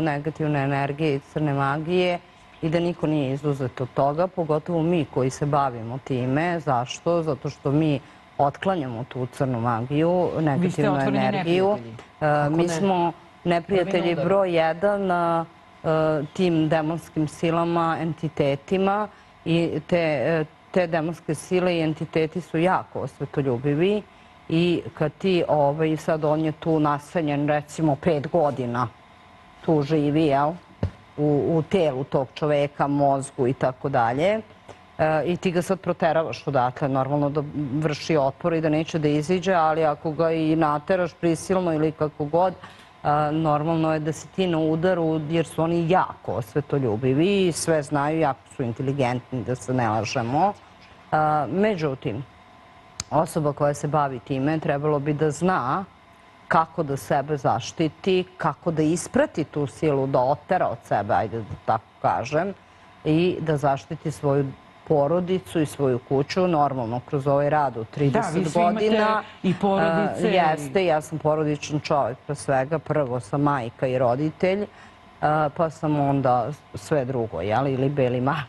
negativne energije i crne magije i da niko nije izuzet od toga, pogotovo mi koji se bavimo time. Zašto? Zato što mi otklanjamo tu crnu magiju, negativnu energiju. Mi smo neprijatelji broj 1 tim demonskim silama, entitetima i te demonske sile i entiteti su jako osvetoljubivi i kad ti, sad on je tu nastanjen recimo 5 godina, tu živi, jel? U telu tog čoveka, mozgu i tako dalje. I ti ga sad proteravaš odatle, normalno da vrši otpor i da neće da iziđe, ali ako ga i nateraš prisilno ili kako god, normalno je da si ti na udaru jer su oni jako osvetoljubivi i sve znaju, jako su inteligentni, da se ne lažemo. Međutim, osoba koja se bavi time trebalo bi da zna kako da sebe zaštiti, kako da isprati tu silu, da otera od sebe, ajde da tako kažem, i da zaštiti svoju porodicu i svoju kuću, normalno kroz ovaj rad od 30 godina. Da, vi svi imate i porodice. Jeste, ja sam porodičan čovjek pre svega. Prvo sam majka i roditelj, pa sam onda sve drugo, ili beli mag.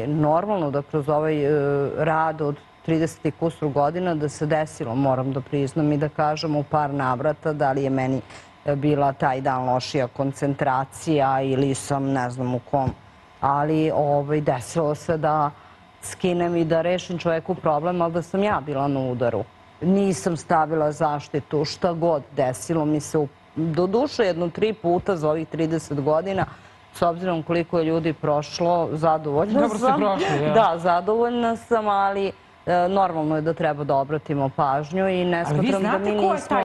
Normalno da kroz ovaj rad od 30 i kusur godina da se desilo, moram da priznam i da kažem u par navrata, da li je meni bila taj dan lošija koncentracija ili sam ne znam u kom, ali desilo se da skinem i da rešim čoveku problem, ali da sam ja bila na udaru. Nisam stavila zaštitu, šta god desilo mi se, do duše 3 puta za ovih 30 godina, s obzirom koliko je ljudi prošlo, zadovoljna sam. Dobro ste prošli, ja. Da, zadovoljna sam, ali normalno je da treba da obratimo pažnju i ne smatram da mi nismo...